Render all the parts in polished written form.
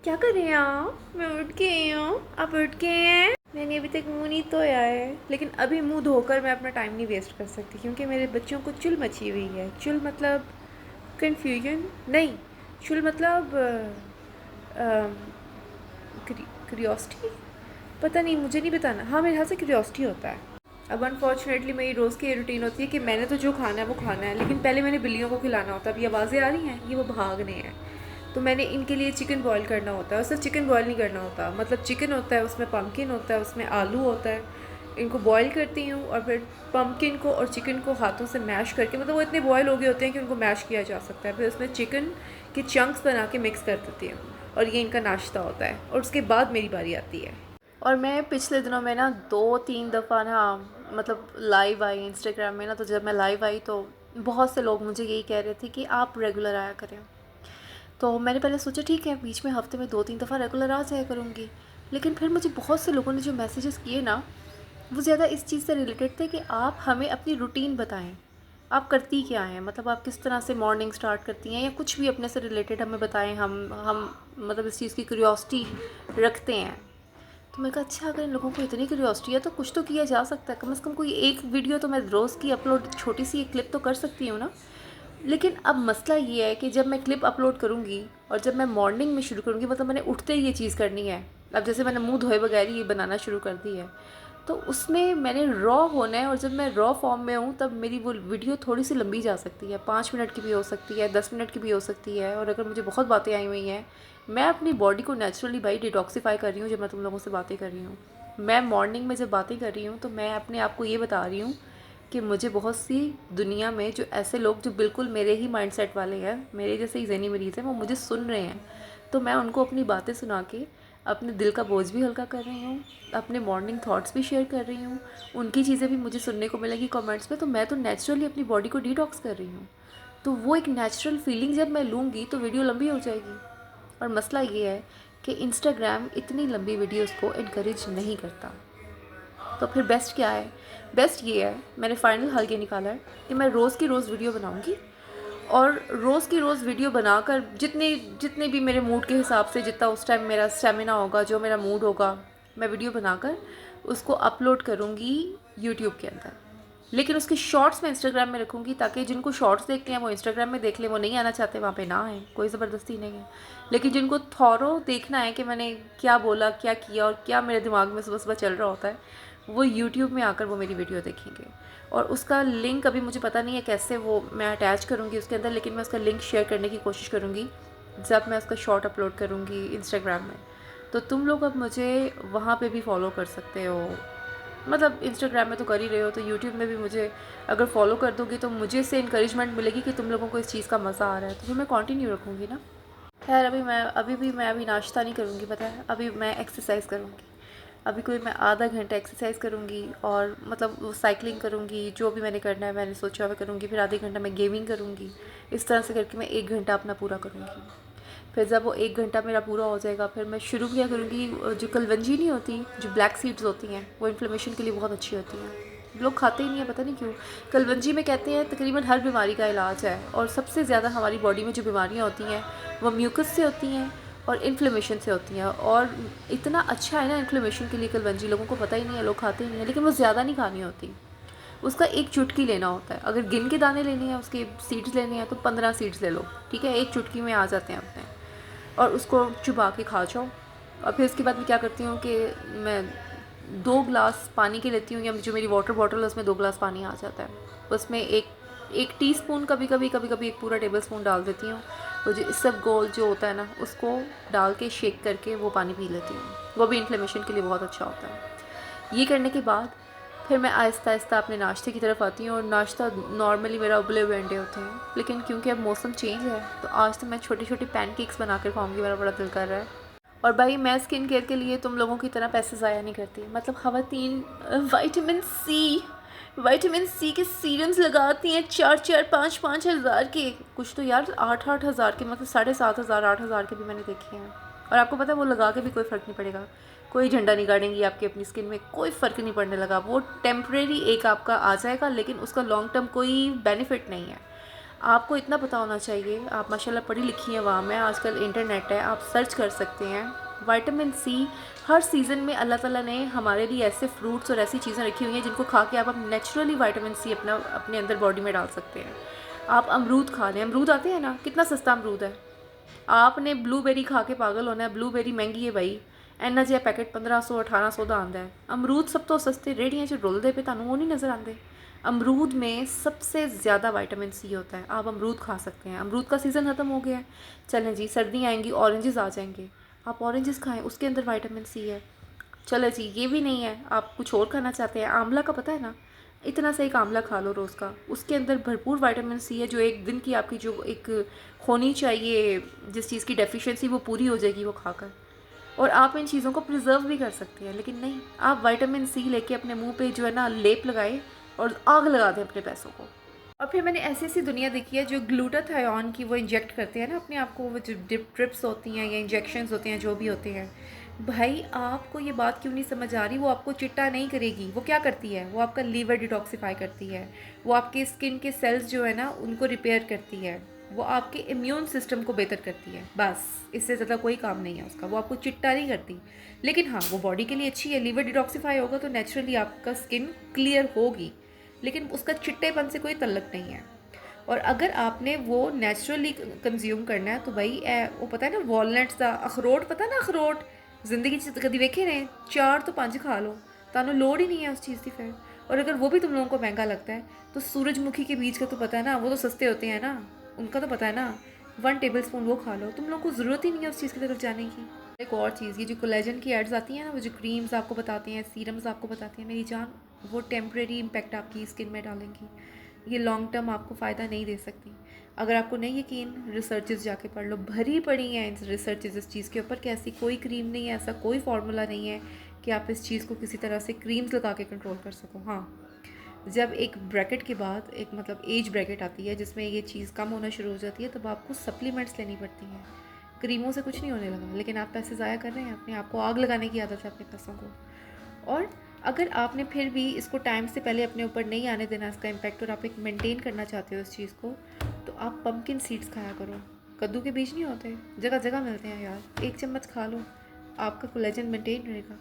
क्या कर रहे हैं आप? मैं उठ के आई हूँ। आप उठ के आए हैं? मैंने अभी तक मुंह नहीं धोया है, लेकिन अभी मुंह धोकर मैं अपना टाइम नहीं वेस्ट कर सकती क्योंकि मेरे बच्चों को चुल मची हुई है। चुल मतलब कन्फ्यूजन नहीं, चुल मतलब क्यूरियोसिटी। पता नहीं, मुझे नहीं बताना। हाँ, मेरे ख्याल से क्यूरियोसिटी होता है। अब अनफॉर्चुनेटली मेरी रोज़ की रूटीन होती है कि मैंने तो जो खाना है वो खाना है, लेकिन पहले मैंने बिल्लियों को खिलाना होता है। अब ये आवाज़ें आ रही हैं, ये वो भागने हैं, तो मैंने इनके लिए चिकन बॉईल करना होता है। और सिर्फ चिकन बॉईल नहीं करना होता, मतलब चिकन होता है, उसमें पम्पकिन होता है, उसमें आलू होता है। इनको बॉईल करती हूँ और फिर पम्पकिन को और चिकन को हाथों से मैश करके, मतलब वो इतने बॉयल हो गए होते हैं कि उनको मैश किया जा सकता है, फिर उसमें चिकन के चंक्स बना के मिक्स कर देती हूँ। और ये इनका नाश्ता होता है, और उसके बाद मेरी बारी आती है। और मैं पिछले दिनों में ना 2-3 दफ़ा ना, मतलब लाइव आई इंस्टाग्राम में ना, तो जब मैं लाइव आई तो बहुत से लोग मुझे यही कह रहे थे कि आप रेगुलर आया करें। तो मैंने पहले सोचा ठीक है, बीच में हफ्ते में 2-3 दफ़ा रेगुलर आ जाया करूँगी। लेकिन फिर मुझे बहुत से लोगों ने जो मैसेजेस किए ना, वो ज़्यादा इस चीज़ से रिलेटेड थे कि आप हमें अपनी रूटीन बताएं। आप करती क्या हैं, मतलब आप किस तरह से मॉर्निंग स्टार्ट करती हैं, या कुछ भी अपने से रिलेटेड हमें बताएं। हम मतलब इस चीज़ की क्यूरियोसिटी रखते हैं। तो मैं कहा अच्छा, अगर इन लोगों को इतनी क्यूरियोसिटी है तो कुछ तो किया जा सकता है। कम से कम कोई एक वीडियो तो मैं रोज़ की अपलोड, छोटी सी एक क्लिप तो कर सकती हूँ ना। लेकिन अब मसला ये है कि जब मैं क्लिप अपलोड करूँगी और जब मैं मॉर्निंग में शुरू करूँगी, मतलब मैंने उठते ही ये चीज़ करनी है। अब जैसे मैंने मुंह धोए बगैर ही ये बनाना शुरू कर दी है, तो उसमें मैंने रॉ होना है। और जब मैं रॉ फॉर्म में हूँ तब मेरी वो वीडियो थोड़ी सी लंबी जा सकती है, 5 मिनट की भी हो सकती है, 10 मिनट की भी हो सकती है। और अगर मुझे बहुत बातें आई हुई हैं, मैं अपनी बॉडी को नेचुरली भाई डिटॉक्सीफाई कर रही हूँ। जब मैं तुम लोगों से बातें कर रही हूँ, मैं मॉर्निंग में जब बातें कर रही हूँ, तो मैं अपने आप को ये बता रही हूँ कि मुझे बहुत सी दुनिया में जो ऐसे लोग जो बिल्कुल मेरे ही माइंडसेट वाले हैं, मेरे जैसे ही ज़हनी मरीज़ हैं, वो मुझे सुन रहे हैं। तो मैं उनको अपनी बातें सुना के अपने दिल का बोझ भी हल्का कर रही हूँ, अपने मॉर्निंग थॉट्स भी शेयर कर रही हूँ। उनकी चीज़ें भी मुझे सुनने को मिलेगी कमेंट्स में, तो मैं तो नेचुरली अपनी बॉडी को डिटॉक्स कर रही हूँ। तो वो एक नेचुरल फीलिंग जब मैं लूँगी तो वीडियो लंबी हो जाएगी। और मसला ये है कि इंस्टाग्राम इतनी लंबी वीडियोस को इनकरेज नहीं करता। तो फिर बेस्ट क्या है? बेस्ट ये है, मैंने फाइनल हल ये निकाला है कि मैं रोज़ की रोज़ वीडियो बनाऊँगी। और रोज़ की रोज़ वीडियो बनाकर जितने जितने भी मेरे मूड के हिसाब से, जितना उस टाइम मेरा स्टेमिना होगा, जो मेरा मूड होगा, मैं वीडियो बनाकर उसको अपलोड करूँगी यूट्यूब के अंदर। लेकिन उसके शॉर्ट्स मैं इंस्टाग्राम में रखूँगी, ताकि जिनको शॉर्ट्स देखते हैं वो इंस्टाग्राम में देख लें, वो नहीं आना चाहते वहाँ पे ना आए, कोई ज़बरदस्ती नहीं है। लेकिन जिनको थॉरो देखना है कि मैंने क्या बोला, क्या किया और क्या मेरे दिमाग में सुबह सुबह चल रहा होता है, वो यूट्यूब में आकर वो मेरी वीडियो देखेंगे। और उसका लिंक अभी मुझे पता नहीं है कैसे वो मैं अटैच करूँगी उसके अंदर, लेकिन मैं उसका लिंक शेयर करने की कोशिश करूँगी जब मैं उसका शॉर्ट अपलोड करूँगी इंस्टाग्राम में। तो तुम लोग अब मुझे वहाँ पे भी फॉलो कर सकते हो। मतलब इंस्टाग्राम में तो कर ही रहे हो, तो यूट्यूब में भी मुझे अगर फॉलो कर दोगे तो मुझे इससे इंकरेजमेंट मिलेगी कि तुम लोगों को इस चीज़ का मज़ा आ रहा है, तो फिर मैं कंटिन्यू रखूँगी ना। खैर अभी नाश्ता नहीं करूँगी, पता है, अभी मैं एक्सरसाइज करूँगी। अभी कोई मैं आधा घंटा एक्सरसाइज करूँगी, और मतलब वो साइकिलिंग करूँगी, जो भी मैंने करना है मैंने सोचा हुआ करूँगी। फिर आधे घंटा मैं गेमिंग करूँगी। इस तरह से करके मैं 1 घंटा अपना पूरा करूँगी। फिर जब वो 1 घंटा मेरा पूरा हो जाएगा, फिर मैं शुरू किया करूँगी जो कलवंजी नहीं होती, जो ब्लैक सीड्स होती हैं, वो इन्फ्लेमेशन के लिए बहुत अच्छी होती हैं। लोग खाते ही नहीं है, पता नहीं क्यों। कलवंजी में कहते हैं तकरीबन हर बीमारी का इलाज है, और सबसे ज़्यादा हमारी बॉडी में जो बीमारियाँ होती हैं वो म्यूकस से होती हैं और इन्फ्लेमेशन से होती हैं। और इतना अच्छा है ना इन्फ्लेमेशन के लिए कलवंजी, लोगों को पता ही नहीं है, लोग खाते ही नहीं है। लेकिन वो ज़्यादा नहीं खानी होती, उसका एक चुटकी लेना होता है। अगर गिन के दाने लेने हैं, उसके सीड्स लेने हैं, तो 15 सीड्स ले लो, ठीक है, एक चुटकी में आ जाते हैं अपने। और उसको चुबा के खा जाओ। और फिर उसके बाद मैं क्या करती हूँ कि मैं 2 ग्लास पानी के लेती हूँ, या जो मेरी वाटर बॉटल है उसमें 2 ग्लास पानी आ जाता है। उसमें एक टीस्पून, कभी कभी एक पूरा टेबल स्पून डाल देती हूँ। वो जो इसबगोल जो होता है ना, उसको डाल के शेक करके वो पानी पी लेती हूँ। वो भी इन्फ्लेमेशन के लिए बहुत अच्छा होता है। ये करने के बाद फिर मैं आहिस्ता आहिस्ता अपने नाश्ते की तरफ आती हूँ। और नाश्ता नॉर्मली मेरा उबले हुए अंडे होते हैं, लेकिन क्योंकि अब मौसम चेंज है तो आज तो मैं छोटे छोटे पैनकेक्स बना कर खाऊँगी, मेरा बड़ा दिल कर रहा है। और भाई मैं स्किन केयर के लिए तुम लोगों की तरह पैसे ज़ाया नहीं करती। मतलब ख़वातीन विटामिन सी के सीरम्स लगाती हैं 4-4 5-5 हज़ार के, कुछ तो यार 8-8 हज़ार के, मतलब 7,500 8,000 के भी मैंने देखे हैं। और आपको पता है वो लगा के भी कोई फ़र्क नहीं पड़ेगा, कोई झंडा नहीं गाड़ेंगी आपकी अपनी स्किन में, कोई फ़र्क नहीं पड़ने लगा। वो टेम्परेरी एक आपका आ जाएगा, लेकिन उसका लॉन्ग टर्म कोई बेनिफिट नहीं है। आपको इतना पता होना चाहिए, आप माशाल्लाह पढ़ी लिखी हैं, वाम है, आजकल इंटरनेट है, आप सर्च कर सकते हैं। विटामिन सी हर सीज़न में अल्लाह ताला ने हमारे लिए ऐसे फ्रूट्स और ऐसी चीज़ें रखी हुई हैं जिनको खा के आप नेचुरली विटामिन सी अपने अंदर बॉडी में डाल सकते हैं। आप अमरूद खा लें, अमरूद आते हैं ना, कितना सस्ता अमरूद है। आपने ब्लूबेरी खा के पागल होना है, ब्लूबेरी महंगी है भाई, इन्ना जिहा पैकेट 1500-1800 का आंदा है। अमरूद सब तो सस्ते रेहड़ियां च रुलदे पे, तुहानू वो नहीं नज़र आते। अमरूद में सबसे ज़्यादा विटामिन सी होता है, आप अमरूद खा सकते हैं। अमरूद का सीज़न ख़त्म हो गया है, चलें जी सर्दियाँ आएंगी, ऑरेंजेस आ जाएंगे, आप ऑरेंजेस खाएँ, उसके अंदर विटामिन सी है। चलो जी ये भी नहीं है, आप कुछ और खाना चाहते हैं, आंवला का पता है ना, इतना सा एक आंवला खा लो रोज़ का, उसके अंदर भरपूर विटामिन सी है, जो एक दिन की आपकी जो एक होनी चाहिए जिस चीज़ की डेफिशिएंसी वो पूरी हो जाएगी वो खाकर। और आप इन चीज़ों को प्रिजर्व भी कर सकते हैं, लेकिन नहीं, आप विटामिन सी लेके अपने मुंह पे जो है ना लेप लगाए और आग लगा दें अपने पैसों को। और फिर मैंने ऐसी ऐसी दुनिया देखी है जो ग्लूटाथायोन की वो इंजेक्ट करते हैं ना अपने आप को, वो जो ड्रिप्स होती हैं या इंजेक्शंस होते हैं जो भी होते हैं, भाई आपको ये बात क्यों नहीं समझ आ रही, वो आपको चिट्टा नहीं करेगी। वो क्या करती है, वो आपका लीवर डिटॉक्सिफाई करती है, वो आपके स्किन के सेल्स जो है ना उनको रिपेयर करती है, वो आपके इम्यून सिस्टम को बेहतर करती है, बस इससे ज़्यादा कोई काम नहीं है उसका, वो आपको चिट्टा नहीं करती। लेकिन हाँ वो बॉडी के लिए अच्छी है, लीवर डिटॉक्सिफाई होगा तो नेचुरली आपका स्किन क्लियर होगी, लेकिन उसका चिट्टेपन से कोई तल्लक नहीं है। और अगर आपने वो नेचुरली कंज्यूम करना है तो भाई वो पता है ना वॉलनट्स का अखरोट, पता है ना अखरोट, जिंदगी कभी वेखे ने 4 तो 5 खा लो, तानू लोड़ ही नहीं है उस चीज़ की फिर। और अगर वो भी तुम लोगों को महंगा लगता है तो सूरजमुखी के बीज का तो पता है ना, वो तो सस्ते होते हैं ना, उनका तो पता है ना, 1 टेबलस्पून वो खा लो, तुम लोगों को ज़रूरत ही नहीं है उस चीज़ की तरफ जाने की। एक और चीज़, ये जो कोलेजन की एड्स आती हैं ना, वो जो क्रीम्स आपको बताती हैं, सीरम्स आपको बताती हैं, मेरी जान वो टेम्प्रेरी इम्पैक्ट आपकी स्किन में डालेंगी, ये लॉन्ग टर्म आपको फ़ायदा नहीं दे सकती। अगर आपको नहीं यकीन, रिसर्चेस जाके पढ़ लो, भरी पड़ी हैं इन रिसर्चेस इस चीज़ के ऊपर कि ऐसी कोई क्रीम नहीं है, ऐसा कोई फार्मूला नहीं है कि आप इस चीज़ को किसी तरह से क्रीम्स लगा के कंट्रोल कर सको। हाँ, जब एक ब्रैकेट के बाद एक मतलब एज ब्रैकेट आती है जिसमें ये चीज़ कम होना शुरू हो जाती है, तब आपको सप्लीमेंट्स लेनी पड़ती हैं। क्रीमों से कुछ नहीं होने लगा, लेकिन आप पैसे ज़ाया कर रहे हैं, अपने आप को आग लगाने की आदत है अपने पैसों को। और अगर आपने फिर भी इसको टाइम से पहले अपने ऊपर नहीं आने देना इसका इम्पैक्ट, और आप एक मेंटेन करना चाहते हो इस चीज़ को, तो आप पम्पकिन सीड्स खाया करो। कद्दू के बीज नहीं होते, जगह जगह मिलते हैं यार, 1 चम्मच खा लो, आपका कोलेजन मेंटेन रहेगा।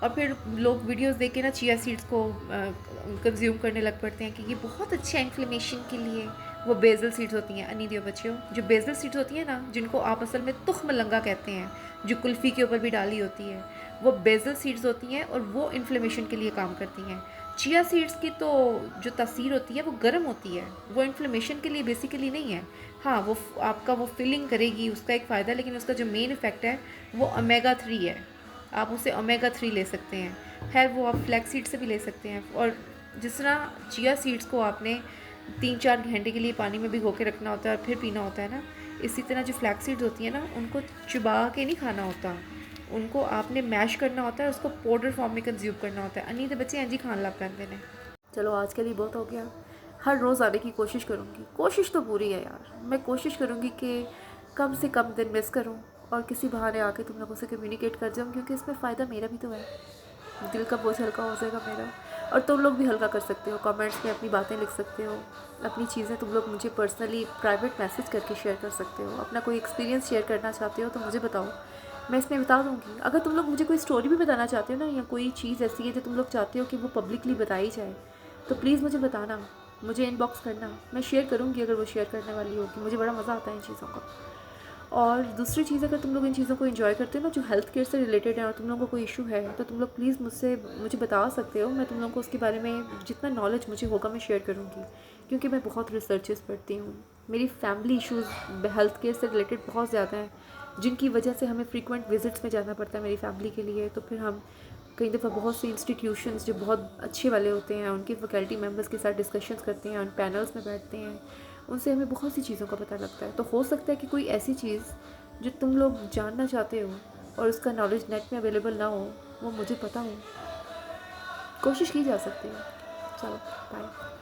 और फिर लोग वीडियोस देख के ना चिया सीड्स को कंज्यूम करने लग पड़ते हैं कि ये बहुत अच्छा है इन्फ्लेमेशन के लिए। वो बेजल सीड्स होती हैं, अनी दियो बच्चों, जो बेजल सीड्स होती हैं ना, जिनको आप असल में तुख्म लंगा कहते हैं, जो कुल्फ़ी के ऊपर भी डाली होती है, वो बेजल सीड्स होती हैं और वो इन्फ्लेमेशन के लिए काम करती हैं। चिया सीड्स की तो जो तासीर होती है वो गर्म होती है, वो इन्फ्लेमेशन के लिए बेसिकली नहीं है। हाँ वो आपका वो फिलिंग करेगी, उसका एक फ़ायदा, लेकिन उसका जो मेन इफ़ेक्ट है वो ओमेगा 3 है, आप उसे ओमेगा 3 ले सकते हैं। खैर वो आप फ्लैक्स सीड से भी ले सकते हैं। और जिस तरह चिया सीड्स को आपने 3-4 घंटे के लिए पानी में भिगो के रखना होता है और फिर पीना होता है ना, इसी तरह जो फ्लैक्स सीड्स होती हैं ना, उनको चुबा के नहीं खाना होता, उनको आपने मैश करना होता है, उसको पाउडर फॉर्म में कंज्यूम करना होता है। अन्नी तो बच्चे इंजी खान लग पैंदे ने। चलो आज के लिए बहुत हो गया, हर रोज़ आने की कोशिश करूँगी, कोशिश तो पूरी है यार, मैं कोशिश करूँगी कि कम से कम दिन मिस करूँ और किसी बहाने आके तुम लोगों से कम्युनिकेट कर जाऊँ, क्योंकि इसमें फ़ायदा मेरा भी तो है, दिल का बोझ हल्का हो जाएगा मेरा, और तुम लोग भी हल्का कर सकते हो। कमेंट्स में अपनी बातें लिख सकते हो, अपनी चीज़ें तुम लोग मुझे पर्सनली प्राइवेट मैसेज करके शेयर कर सकते हो। अपना कोई एक्सपीरियंस शेयर करना चाहते हो तो मुझे बताओ, मैं इसमें बता दूँगी। अगर तुम लोग मुझे कोई स्टोरी भी बताना चाहते हो ना, या कोई चीज़ ऐसी है जो तुम लोग चाहते हो कि वो पब्लिकली बताई जाए, तो प्लीज़ मुझे बताना, मुझे इनबॉक्स करना, मैं शेयर करूँगी अगर वो शेयर करने वाली होगी। मुझे बड़ा मज़ा आता है इन चीज़ों का। और दूसरी चीज़, अगर तुम लोग इन चीज़ों को एंजॉय करते हो ना जो हेल्थ केयर से रिलेटेड है, और तुम लोगों को कोई इशू है, तो तुम लोग प्लीज़ मुझे बता सकते हो। मैं तुम लोगों को उसके बारे में जितना नॉलेज मुझे होगा मैं शेयर करूँगी, क्योंकि मैं बहुत रिसर्चेस पढ़ती हूँ। मेरी फैमिली इशूज़ हेल्थ केयर से रिलेटेड बहुत ज़्यादा हैं, जिनकी वजह से हमें फ्रीक्वेंट विजिट्स में जाना पड़ता है मेरी फैमिली के लिए। तो फिर हम कई दफ़ा बहुत सी इंस्टीट्यूशंस जो बहुत अच्छे वाले होते हैं उनके फैकल्टी मेम्बर्स के साथ डिस्कशंस करते हैं, उन पैनल्स में बैठते हैं, उनसे हमें बहुत सी चीज़ों का पता लगता है। तो हो सकता है कि कोई ऐसी चीज़ जो तुम लोग जानना चाहते हो और उसका नॉलेज नेट में अवेलेबल ना हो, वो मुझे पता हो, कोशिश की जा सकती है। चलो बाय।